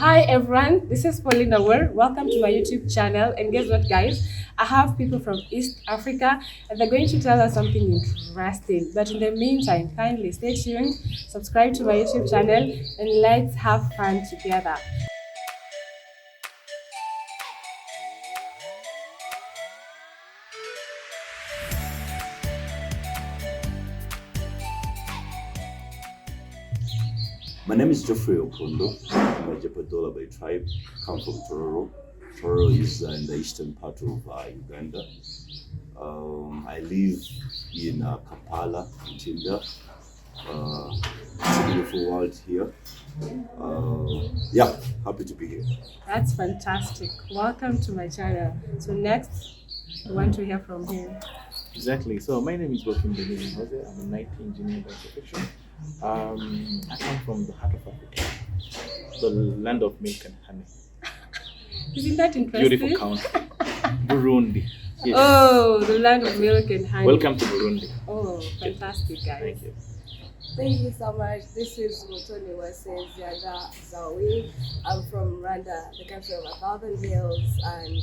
Hi everyone, this is Pauline Aware. Welcome to my YouTube channel. And guess what, guys? I have people from East Africa and they're going to tell us something interesting. But in the meantime, kindly stay tuned, subscribe to my YouTube channel, and let's have fun together. My name is Geoffrey Opondo. I'm a Jepadola by tribe. Come from Tororo. Tororo is in the eastern part of Uganda. I live in Kampala, India. It's a beautiful world here. Yeah, happy to be here. That's fantastic. Welcome to my channel. So next, we want to hear from him. Exactly. So my name is Joaquin Jose. I'm a IT engineer by profession. I come from the heart of Africa, the land of milk and honey. Isn't that interesting? Beautiful country, Burundi. Yes. Oh, the land of milk and honey. Welcome to Burundi. Oh, fantastic, guys. Thank you. Thank you so much. This is Mutoni Wase Ziada Zawi. I'm from Rwanda, the country of 1,000 hills, and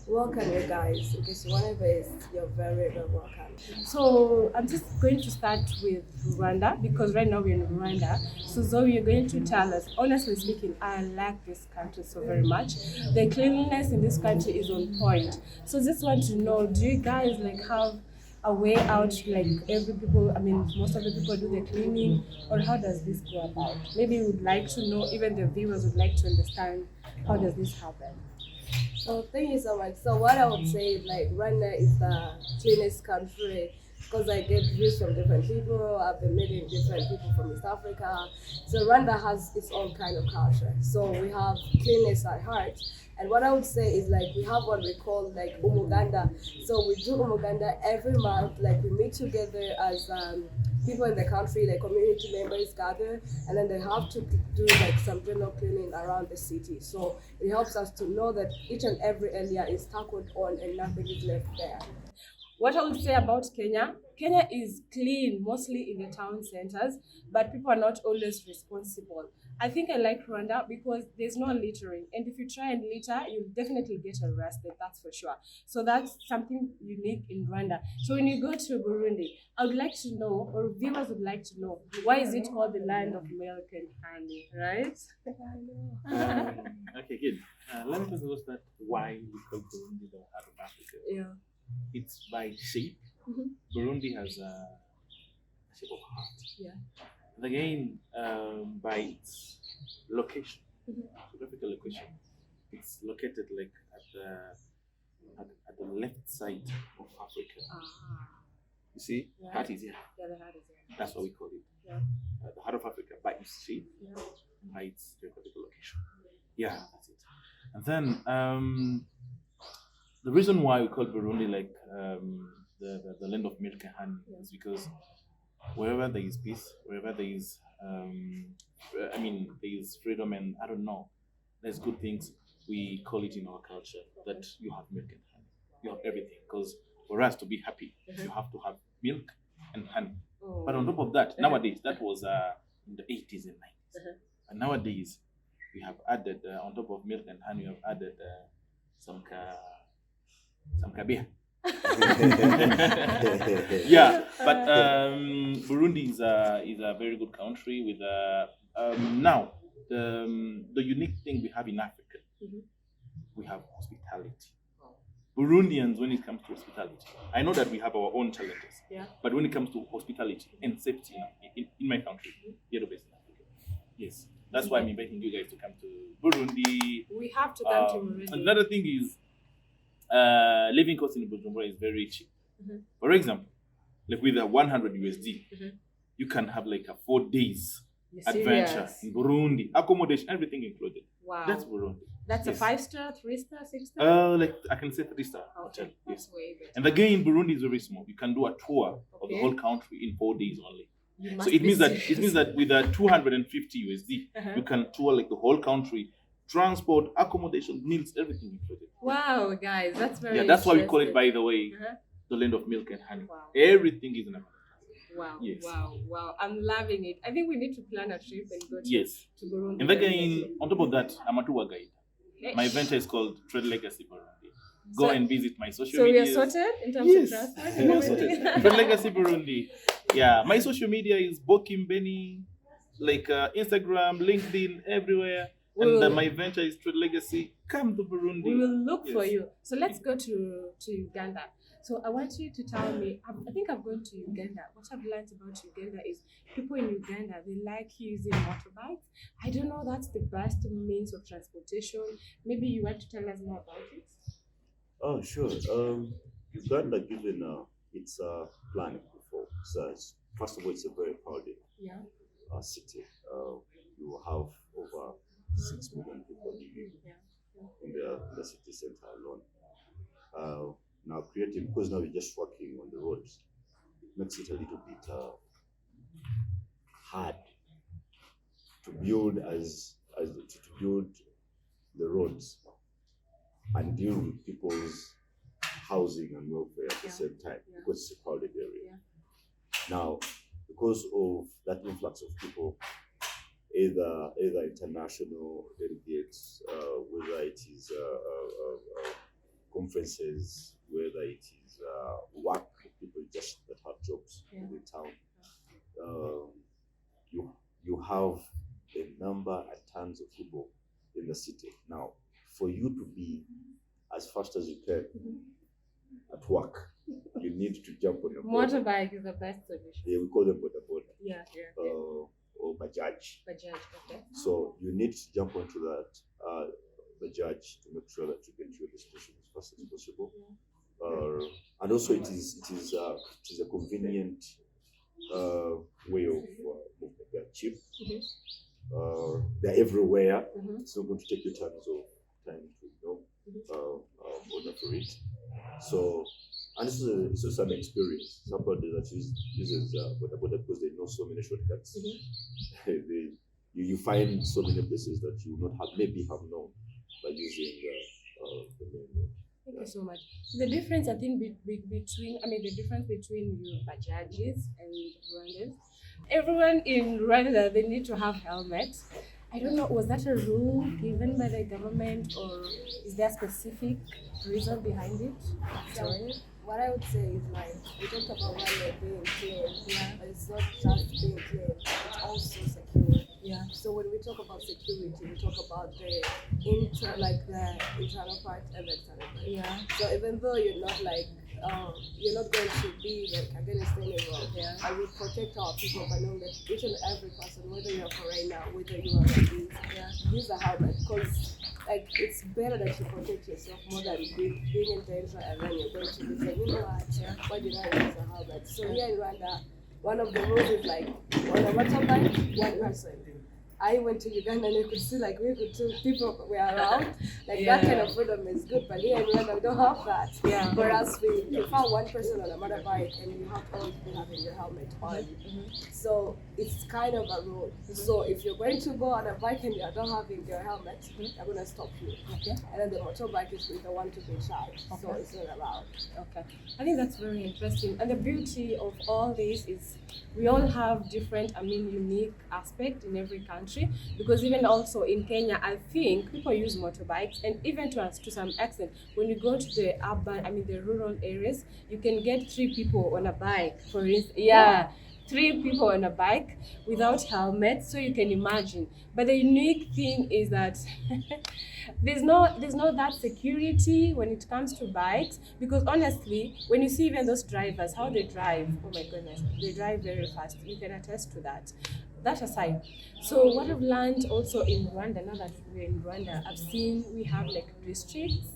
welcome you guys. In case you want to visit, you're very, very welcome. So I'm just going to start with Rwanda because right now we're in Rwanda. So Zoe, you're going to tell us, honestly speaking, I like this country so very much. The cleanliness in this country is on point. So just want to know, do you guys have a way out, most of the people do the cleaning, or how does this go about? Maybe we would like to know, even the viewers would like to understand, how does this happen? So thank you so much. So what I would say is Rwanda is the cleanest country because I get views from different people. I've been meeting different people from East Africa. So Rwanda has its own kind of culture. So we have cleanness at heart. And what I would say is we have what we call Umuganda. So we do Umuganda every month. We meet together as people in the country, community members gather, and then they have to do some general cleaning around the city. So it helps us to know that each and every area is tackled on and nothing is left there. What I would say about Kenya, Kenya is clean mostly in the town centers, but people are not always responsible. I think I like Rwanda because there's no littering, and if you try and litter, you'll definitely get arrested, that's for sure. So that's something unique in Rwanda. So when you go to Burundi, I would like to know, or viewers would like to know, why is it called the land of milk and honey, right? Okay, good. Let me first of all start why we call Burundi the heart of Africa. Yeah. It's by shape. Mm-hmm. Burundi has a shape of heart. Yeah. And again, by its location, Mm-hmm. geographical location, it's located at the left side of Africa. You see, Yeah. heart is here. Yeah, the heart is there. That's what we call it. Yeah. The heart of Africa by its shape, Yeah. by its geographical location. Yeah, that's it. And then the reason why we call Burundi the land of milk and honey is because wherever there is peace, wherever there is there is freedom, and I don't know, there's good things. We call it in our culture that you have milk and honey. You have everything, because for us to be happy, you have to have milk and honey. Oh. But on top of that, nowadays, that was in the 80s and 90s. And nowadays, we have added, on top of milk and honey, we have added some beer. Yeah, but Burundi is a very good country with now the unique thing we have in Africa, Mm-hmm. we have hospitality. Burundians, when it comes to hospitality, I know that we have our own challenges, Yeah. but when it comes to hospitality and safety in my country, you're the best in Africa. Yes, that's why I'm inviting you guys to come to Burundi. We have to come to Burundi. Another thing is, living cost in Bujumbura is very cheap. Mm-hmm. For example, with a 100 USD, Mm-hmm. you can have a 4 days You're adventure serious? in Burundi, accommodation, everything included. Wow. That's Burundi. That's Yes. a 5-star, 3-star, 6-star? I can say 3-star hotel. Okay, Yes. that's way better. And again, Burundi is very small. You can do a tour of the Okay. whole country in 4 days only. You So must it be means serious. that with a 250 USD, Uh-huh. you can tour the whole country, transport, accommodation, meals, everything included. Wow, guys, that's very Yeah, that's why we call it, interesting. by the way, Uh-huh. the land of milk and honey. Wow. Everything is in Africa. Wow, Yes. wow. I'm loving it. I think we need to plan a trip and go to, Yes. to Burundi. And again, on top of that, I'm a tour guide. My venture is called Trade Legacy Burundi. Go So- and visit my social So we media. are sorted in terms Yes, of transport we and are sorted. everything. Trade Legacy Burundi. Yeah, my social media is Bokim Benny, like Instagram, LinkedIn, everywhere. We And will- my venture is Trade Legacy. Come to Burundi. We will look for Yes. you. So let's go to Uganda. So I want you to tell me, I think I've gone to Uganda. What I've learned about Uganda is people in Uganda, they like using motorbikes. I don't know that's the best means of transportation. Maybe you want to tell us more about it? Oh, sure. Uganda, given its planning before, so first of all, it's a very crowded Yeah. city. You have over 6 million people living Yeah. in the city center alone. Now creating, because now we're just working on the roads, it makes it a little bit hard to build to build the roads and deal with people's housing and welfare at the Yeah. same time Yeah. because it's a crowded area. Yeah. Now, because of that influx of people, either international delegates, whether it is conferences, whether it is work, people just that have jobs Yeah. in the town, you have a number and tons of people in the city. Now, for you to be as fast as you can at work, you need to jump on a board. Motorbike is the best solution. Yeah, we call them boda Yeah. or bajaj. Bajaj, okay. So you need to jump onto that bajaj to make sure that you get to your destination as fast as possible. And also it is a convenient way of movement. They're cheap. They're everywhere. Mhm. It's not going to take you tons of time to order for it. So, and it's also an experience. Somebody that uses boda because they know so many shortcuts. You find so many places that you would not have maybe have known by using the main road. Thank you so much. So the difference, I think, the difference between your Bajajis and Rwandans, everyone in Rwanda, they need to have helmets. I don't know, was that a rule given by the government or is there a specific reason behind it? Sorry. What I would say is like we talked about Rwanda being clean, but it's not just being clean, it's also secure. Yeah. So when we talk about security, we talk about the internal part and the external part. Yeah. So even though you're not going to be like against anyone, Yeah. I would protect our people by knowing that each and every person, whether you're a foreigner, whether you are a use a helmet, because like it's better that you protect yourself more than being in danger and then you're going to be saying, you know what, why did I use a helmet? So here in Rwanda, one of the rules is like on a motorbike, one person. I went to Uganda and I could see like we could see people were around. Like that kind of freedom is good, but here in Rwanda we don't have that. Yeah. For us, we prefer one person on a motorbike and you have all be having your helmet on. So it's kind of a rule. So if you're going to go on a bike and you're not having your helmet, they're gonna stop you. Okay. And then the motorbike is the one to be charged. So Okay. it's not allowed. Okay. I think that's very interesting. And the beauty of all this is we all have different, unique aspect in every country. Because even also in Kenya, I think people use motorbikes, and even to some extent, when you go to the rural areas, you can get 3 people on a bike, for instance. Yeah. 3 people on a bike without helmets, so you can imagine. But the unique thing is that there's no that security when it comes to bikes, because honestly, when you see even those drivers, how they drive, oh my goodness, they drive very fast. You can attest to that. That aside, so what I've learned also in Rwanda, now that we're in Rwanda, I've seen we have like districts.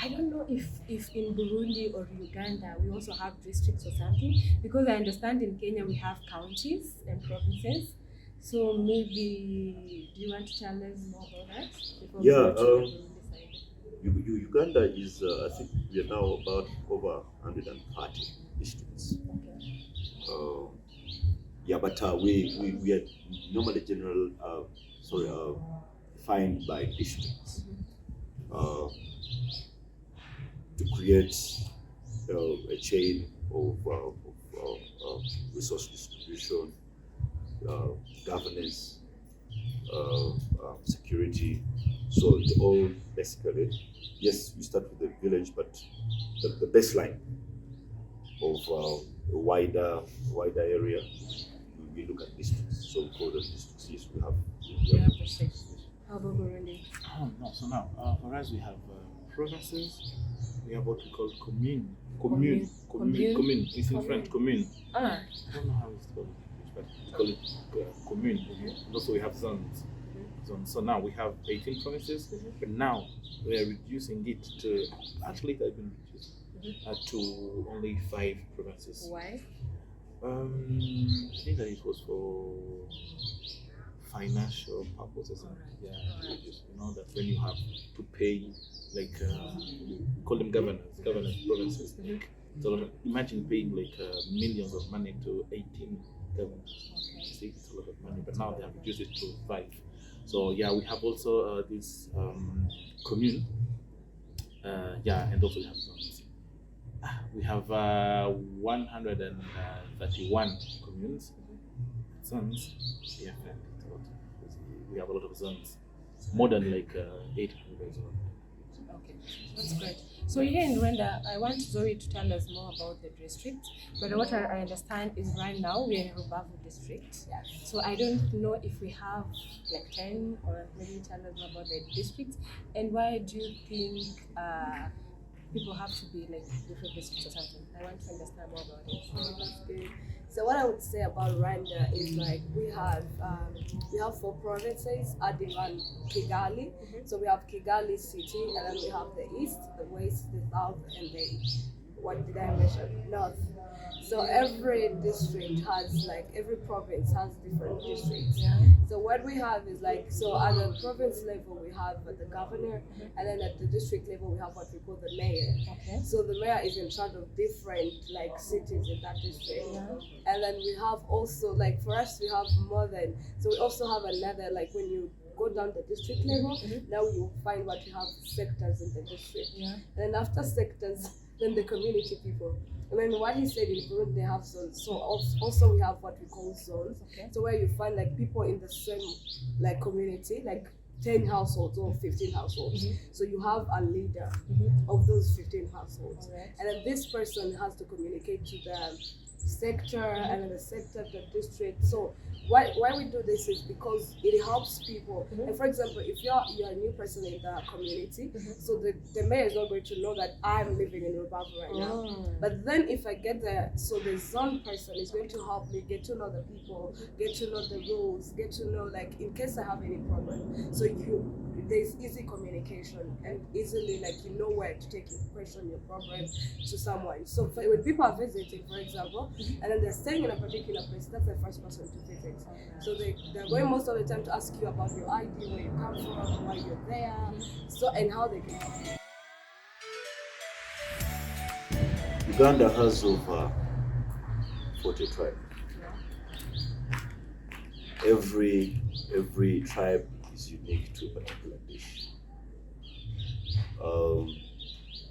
I don't know if in Burundi or Uganda we also have districts or something, because I understand in Kenya we have counties and provinces. So maybe, do you want to tell us more about that? Before we Yeah, go to the Burundi side? Uganda is, I think we are now about over 130 districts. Okay. But we are normally defined by districts to create a chain of resource distribution, governance, security. So it all basically, yes, we start with the village, but the baseline of a wider area, we look at districts. So we call them districts. Yes, we have. You have districts. How about Burundi? Oh no, so now for us we have provinces, we have what we call commune. Commune. Commune. It's in French, commune. Ah. I don't know how it's called in English, but we call it commune. And also we have zones. So now we have 18 provinces, but now we are reducing it to, actually it has been reduced to only 5 provinces. Why? I think that it was for financial purposes. Yeah, you know that when you have to pay, like we call them governors provinces. Like, so imagine paying like millions of money to 18 governors. See, it's a lot of money, but now they have reduced it to 5. So yeah, we have also this commune. And also we have zones. We have 131 communes, zones. Yeah, we have a lot of zones, more than like 800 zones. Okay, that's great. So here in Rwanda, I want Zoe to tell us more about the district. But what I understand is right now we're in Rubavu district. Yes. So I don't know if we have like 10 or maybe tell us more about the district. And why do you think people have to be like different districts or something? I want to understand more about it. That's good. So what I would say about Rwanda is like we have 4 provinces adding on Kigali. So we have Kigali city, and then we have the east, the west, the south, and the north. So every district has every province has different districts. Yeah. So what we have is at the province level we have the governor, and then at the district level we have what we call the mayor. Okay. So the mayor is in charge of different cities in that district. Yeah. And then we have also for us we have more than, so we also have another when you go down the district level, now you find what you have sectors in the district. Yeah. And after sectors, then the community people. And then what he said in Burundi, they have zones. So also we have what we call zones. Okay. So where you find people in the same community, 10 households or 15 households. So you have a leader of those 15 households. Alright. And then this person has to communicate to the sector, and then the sector, the district. So why we do this is because it helps people. And for example, if you're a new person in the community, so the mayor is not going to know that I'm living in Rubavu right now. But then if I get there, so the zone person is going to help me get to know the people, get to know the rules, get to know in case I have any problem. So there's easy communication and easily you know where to take your question, your problem to someone. So when people are visiting, for example, and then they're staying in a particular place, that's the first person to visit. So they're going most of the time to ask you about your ID, where you come from, why you're there, so and how they can help you. Uganda has over 40 tribes. Every tribe is unique to a particular dish.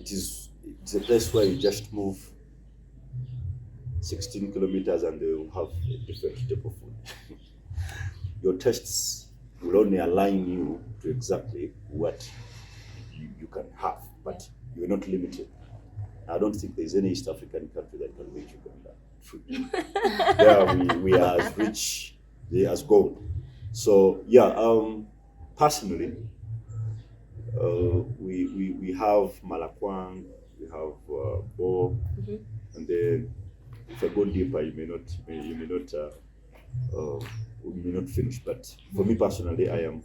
It's a place where you just move 16 kilometers and they will have a different type of food. Your tastes will only align you to exactly what you can have, but you're not limited. I don't think there's any East African country that can reach Uganda food. There we are as rich as gold. So personally, we have Malakwang, we have Bo, and then if I go deeper, you may not finish. But for me personally, I am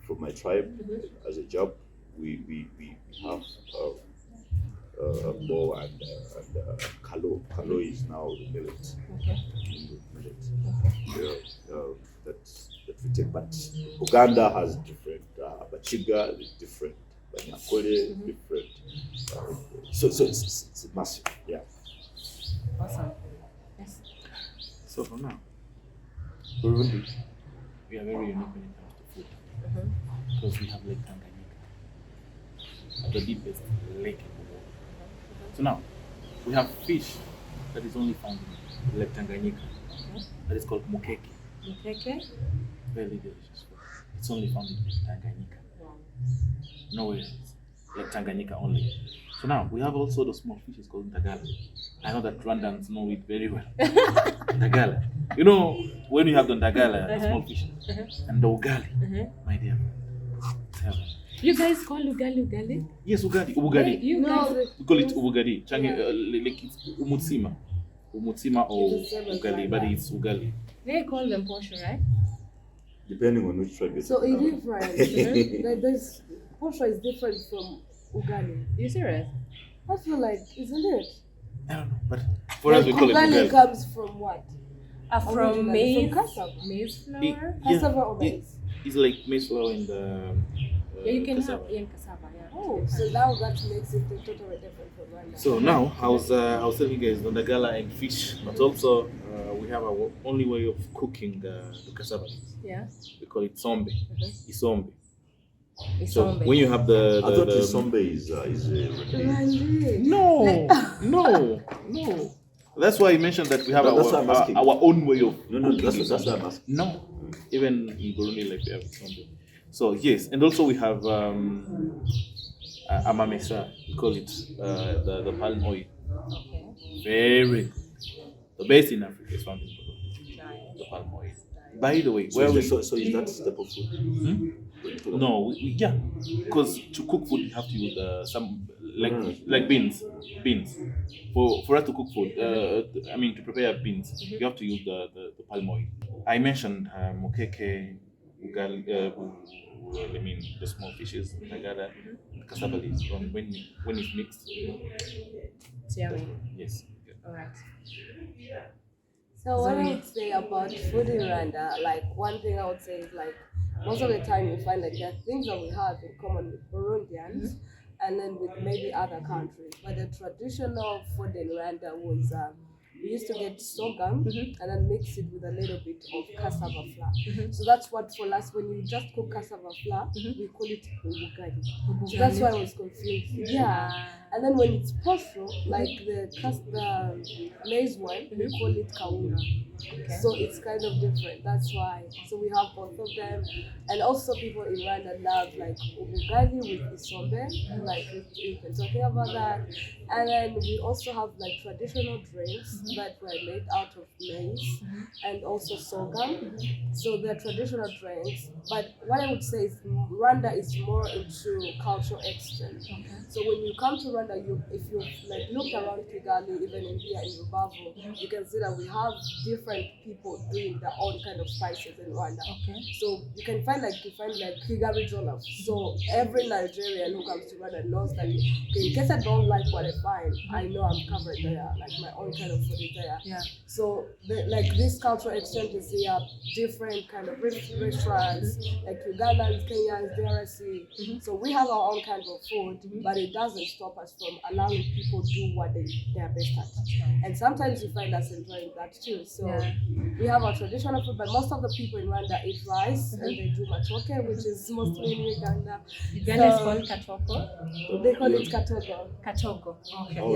from my tribe. As a job, we have Bo and Kalo. Kalo is now the millet. Okay. That we take. But Uganda has different. Bachiga is different. Banyakole different. So it's massive. Yeah. Awesome. Yes. So for now, Burundi, we are very unique when it comes to food. Because we have Lake Tanganyika, the deepest lake in the world. So now, we have fish that is only found in Lake Tanganyika. Okay. That is called mukeke. Mukeke. Very delicious food. It's only found in Lake Tanganyika. Wow. Nowhere else. Lake Tanganyika only. So now we have also the small fishes called Ndagala. I know that Rwandans know it very well. Ndagala. You know, when you have the Ndagala, the small fishes, and the ugali, my dear, it's heaven. You guys call ugali? Yes, ugali. You guys, We call it ugali. Like it's umutsima or It's the same as ugali, but it's ugali. they call them posho, right? Depending on which tribe. So it's different. Like there's posho is different from ugali. You serious? I feel like, isn't it? I don't know, but for us we call it ugali ugali. comes from what? From Originally, maize, from cassava. maize flour. Cassava or it- maize? It's like maize flour in the Yeah, you can cassava. have in cassava. Yeah. Oh, so now that makes it totally different from Rwanda. So now I was telling you guys the Ndagala and fish, but also we have our only way of cooking the cassava. Yeah. We call it sombe, isombe. So Isombe. when you have the I thought Isombe is Rwandese. Rwanda. no. That's why I mentioned that we have No, that's what I'm asking. our own way of No, cooking that's isombe. what I'm asking. No, even in Burundi, like we have something. So yes, and also we have amamesa. We call it the palm oil. Okay. Very good. The best in Africa is found in Burundi. Nice. The palm oil. By the way, So, where we so is that staple food? When you talk about- no, yeah, because to cook food you have to use some like beans. For us to cook food, I mean to prepare beans, you have to use the palm oil. I mentioned mukeke, ugali, I mean the small fishes, Ndagala, cassava leaves. When it's mixed, It's yummy. yes. All right. So what I Zoe. would say about food in Rwanda, like one thing I would say is like most of the time you find like there are things that we have in common with Burundians and then with maybe other countries. But the traditional food in Rwanda was we used to get sorghum and then mix it with a little bit of cassava flour. So that's what for us when you just cook cassava flour, we call it ugali. So that's why I was confused. Yeah. And then when it's posho, like the maize one, we call it kauna. So it's kind of different. That's why. So we have both of them. And also people in Rwanda love like ugali with isombe, like we've been talking about that. And then we also have like traditional drinks that were made out of maize and also sorghum. So they're traditional drinks. But what I would say is Rwanda is more into cultural exchange. So when you come to Rwanda, if you like look around Kigali, even in here in Rubavu, you can see that we have different people doing their own kind of spices in Rwanda. Okay. So you can find like Kigali jollof. So every Nigerian who comes to Rwanda knows that okay, in case I don't like what I find, I know I'm covered there. Like my own kind of food is there. Yeah. So like this cultural exchange is here, different kind of restaurants, like Ugandans, Kenyans, DRC. So we have our own kind of food, but it doesn't stop us from allowing people do what they are best at. And sometimes you find us enjoying that too. So Yeah. we have our traditional food, but most of the people in Rwanda eat rice and they do matoke, which is mostly in Uganda. Uganda is So- called katoko. They call it katogo. Katogo. Okay. Oh,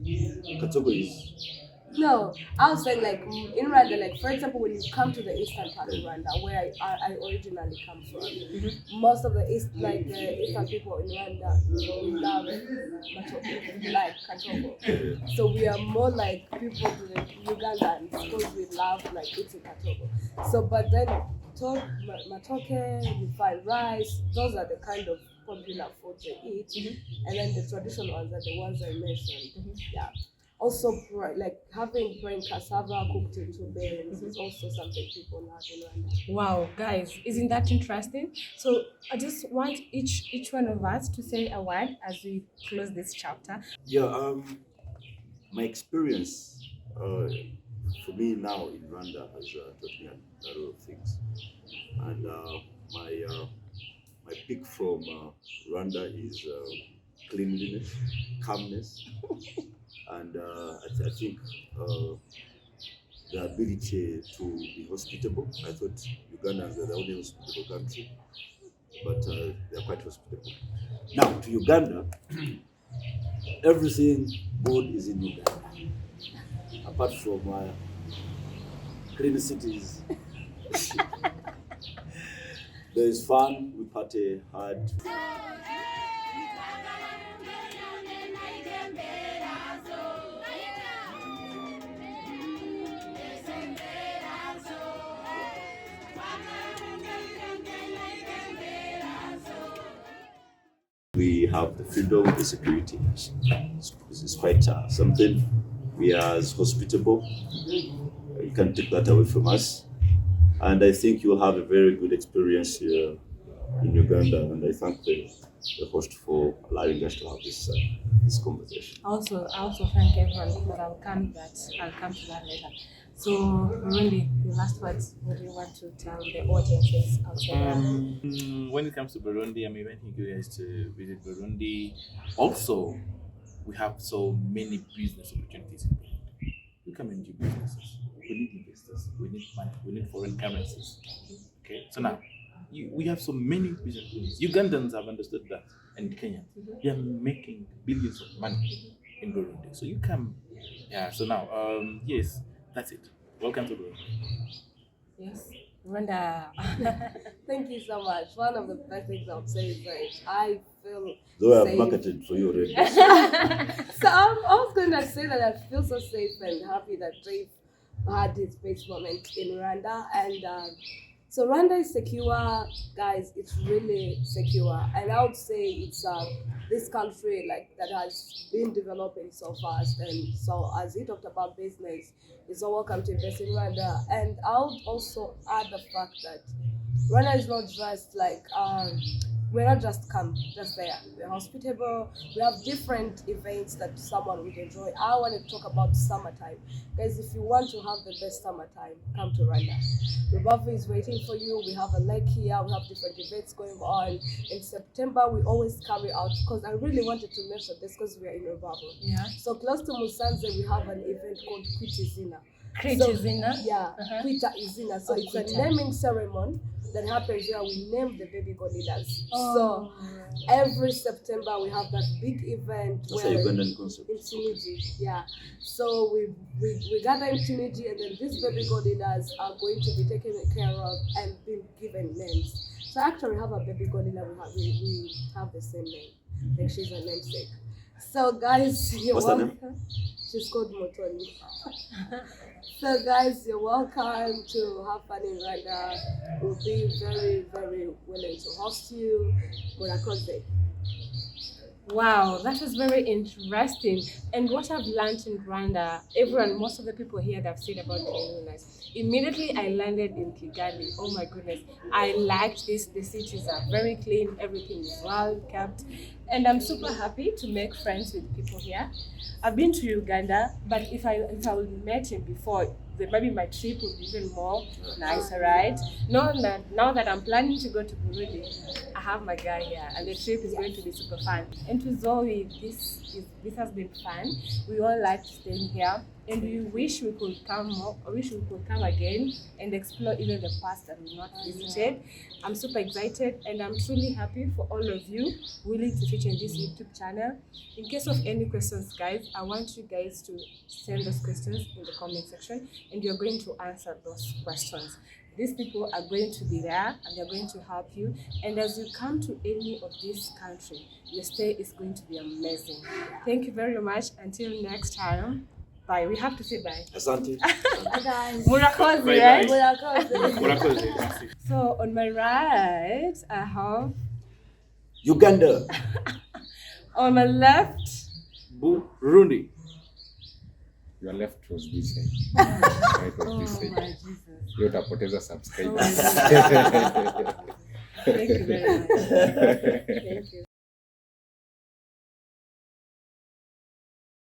Yeah. Katogo is. No, I was saying like in Rwanda, like for example, when you come to the eastern part of Rwanda, where I originally come from, most of the eastern people in Rwanda we love matoke, like katogo. So we are more like people to the Ugandans because we love like eating katogo. So but then matoke, you find rice. Those are the kind of popular food they eat, and then the traditional ones are the ones I mentioned. Yeah. Also, like having plain cassava cooked into beans is also something people love in Rwanda. Wow, guys, isn't that interesting? So I just want each one of us to say a word as we close this chapter. Yeah, my experience for me now in Rwanda has taught me a lot of things. And my pick from Rwanda is cleanliness, calmness, and I think the ability to be hospitable. I thought Ugandans were the only hospitable country, but they're quite hospitable. Now, to Uganda, everything good is in Uganda. apart from clean cities. There is fun, we party hard. We have the freedom, the security. It's quite something. We are as hospitable. You can't take that away from us. And I think you'll have a very good experience here in Uganda. And I thank the host for allowing us to have this conversation. I also thank everyone, but I'll come to that later. So, Burundi, the last words, what do you want to tell the audiences outside? When it comes to Burundi, I'm inviting you guys to visit Burundi. Also, we have so many business opportunities in Burundi. We come and do businesses. We need investors. We need money. We need foreign currencies. Okay, so now we have so many business opportunities. Ugandans have understood that, and Kenyans, they are making billions of money in Burundi. So you come, yeah. So now, yes. That's it. Welcome to Burundi. Yes, Rwanda. Thank you so much. One of the best things I'll say is like I feel Though I've safe. marketed for you already. So I was going to say that I feel so safe and happy that Dave had his best moment in Rwanda, and so Rwanda is secure, guys. It's really secure, and I would say it's this country like that has been developing so fast, and so as he talked about business, it's so welcome to invest in Rwanda. And I would also add the fact that Rwanda is not just like we're not just there. We're hospitable. We have different events that someone would enjoy. I want to talk about summertime. Guys, if you want to have the best summertime, come to Rwanda. Rubavu is waiting for you. We have a lake here. We have different events going on. In September, we always carry out, because I really wanted to mention this because we are in Rubavu. Yeah. So close to Musanze, we have an event called Kwitizina. Kwitizina? Yeah, Kwita Izina. So it's a naming ceremony that happens here. We name the baby god leaders. So every September we have that big event. That's a Ugandan concept. In Tuniji, yeah. So we gather in Tuniji, and then these baby god leaders are going to be taken care of and being given names. So I actually have a baby god leader. We have the same name. Like she's a namesake. So guys, you're What's her name? welcome. She's called Motoni. So guys, you're welcome to have fun in Rwanda. We'll be very, very willing to host you. Murakoze. Wow, that was very interesting. And what I've learned in Rwanda, most of the people here that have said about cleanliness. Immediately I landed in Kigali. Oh my goodness, I liked this. The cities are very clean. Everything is well kept, and I'm super happy to make friends with people here. I've been to Uganda, but if I would met him before, then maybe my trip would be even more nicer, right? Now that I'm planning to go to Burundi, I have my guy here, and the trip is going to be super fun. And to Zoe, this has been fun. We all like staying here, and we wish we could come more. I wish we could come again and explore even the past that we've not visited. I'm super excited, and I'm truly happy for all of you willing to feature in this YouTube channel. In case of any questions, guys, I want you guys to send those questions in the comment section, and you're going to answer those questions. These people are going to be there, and they're going to help you. And as you come to any of this country, your stay is going to be amazing. Thank you very much. Until next time. Bye. We have to say bye. Asante. Guys. Murakoze, Bye, right? Murakoze. Murakoze. So on my right, I have. Uganda. On my left. Burundi. Your left was this side. Right was this Oh side. my Jesus. Leo utapoteza subscribers. Oh my Jesus. Thank you very much. Thank you.